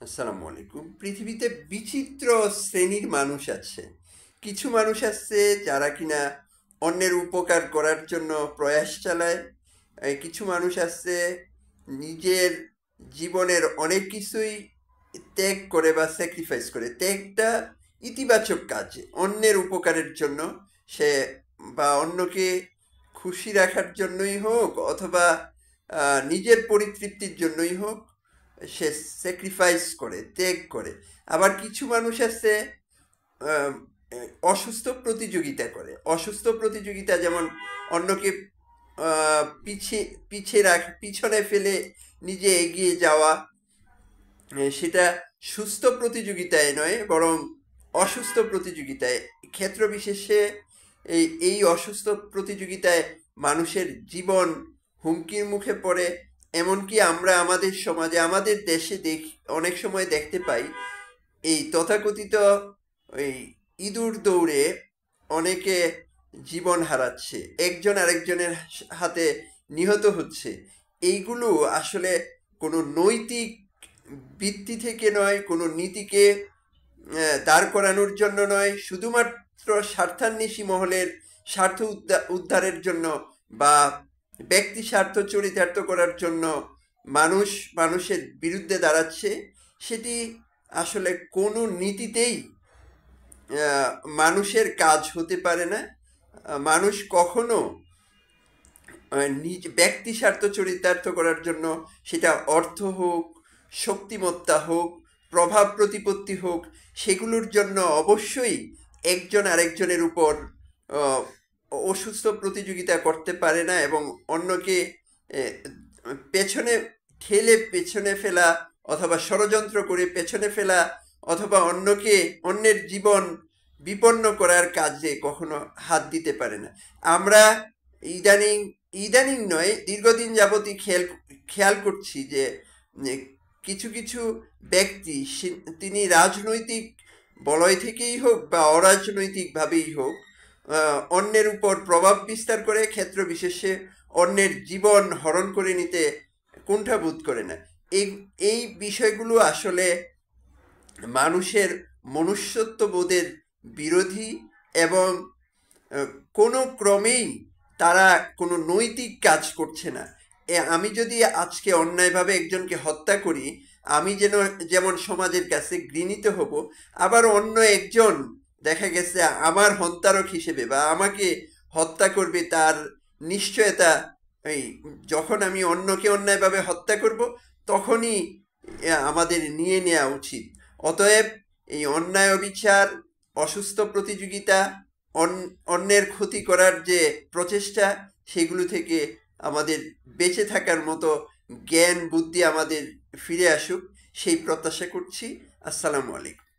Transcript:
আসসালামু আলাইকুম। পৃথিবীতে বিচিত্র শ্রেণীর মানুষ আছে। কিছু মানুষ আছে যারা কিনা অন্যের উপকার করার জন্য প্রয়াস চালায়। কিছু মানুষ আছে নিজের জীবনের অনেক কিছুই ত্যাগ করে বা স্যাক্রিফাইস করে। ত্যাগটা ইতিবাচক কাজ, অন্যের উপকারের জন্য সে বা অন্যকে খুশি রাখার জন্যই হোক অথবা নিজের পরিতৃপ্তির জন্যই হোক সে স্যাক্রিফাইস করে, ত্যাগ করে। আবার কিছু মানুষ আছে আহ, অসুস্থ প্রতিযোগিতা করে। অসুস্থ প্রতিযোগিতা যেমন অন্যকে পিছনে ফেলে নিজে এগিয়ে যাওয়া। সেটা সুস্থ প্রতিযোগিতায় নয়, বরং অসুস্থ প্রতিযোগিতায়। ক্ষেত্র বিশেষে এই অসুস্থ প্রতিযোগিতায় মানুষের জীবন হুমকির মুখে পড়ে। এমনকি আমরা আমাদের সমাজে, আমাদের দেশে অনেক সময় দেখতে পাই এই তথাকথিত ওই ইঁদুর দৌড়ে অনেকে জীবন হারাচ্ছে, একজন আরেকজনের হাতে নিহত হচ্ছে। এইগুলো আসলে কোনো নৈতিক ভিত্তি থেকে নয়, কোনো নীতিকে দাঁড় করানোর জন্য নয়, শুধুমাত্র স্বার্থান্বেষী মহলের স্বার্থ উদ্ধারের জন্য বা ব্যক্তি স্বার্থ চরিতার্থ করার জন্য মানুষ মানুষের বিরুদ্ধে দাঁড়াচ্ছে। সেটি আসলে কোনো নীতিতেই মানুষের কাজ হতে পারে না। মানুষ কখনো নিজ ব্যক্তি স্বার্থ চরিতার্থ করার জন্য, সেটা অর্থ হোক, শক্তিমত্তা হোক, প্রভাব প্রতিপত্তি হোক, সেগুলোর জন্য অবশ্যই একজন আরেকজনের উপর অসুস্থ প্রতিযোগিতা করতে পারে না। এবং অন্যকে পেছনে ঠেলে পেছনে ফেলা অথবা ষড়যন্ত্র করে পেছনে ফেলা অথবা অন্যের জীবন বিপন্ন করার কাজে কখনো হাত দিতে পারে না। আমরা ইদানিং ইদানিং নয়, দীর্ঘদিন যাবতই খেয়াল করছি যে কিছু কিছু ব্যক্তি, তিনি রাজনৈতিক বলয় থেকেই হোক বা অরাজনৈতিকভাবেই হোক, অন্যের উপর প্রভাব বিস্তার করে, ক্ষেত্র বিশেষে অন্যের জীবন হরণ করে নিতে কুণ্ঠাবোধ করে না। এই এই বিষয়গুলো আসলে মানুষের মনুষ্যত্ববোধের বিরোধী এবং কোনো ক্রমেই তারা কোনো নৈতিক কাজ করছে না। আমি যদি আজকে অন্যায়ভাবে একজনকে হত্যা করি, আমি যেমন সমাজের কাছে ঘৃণিত হব, আবার অন্য একজন দেখা গেছে আমার হত্যারক হিসেবে বা আমাকে হত্যা করবে, তার নিশ্চয়তা এই যখন আমি অন্যকে অন্যায়ভাবে হত্যা করব তখনই আমাদের নিয়ে নেওয়া উচিত। অতএব এই অন্যায় অবিচার, অসুস্থ প্রতিযোগিতা, অন্যের ক্ষতি করার যে প্রচেষ্টা, সেগুলো থেকে আমাদের বেঁচে থাকার মতো জ্ঞান বুদ্ধি আমাদের ফিরে আসুক, সেই প্রত্যাশা করছি। আসসালামু আলাইকুম।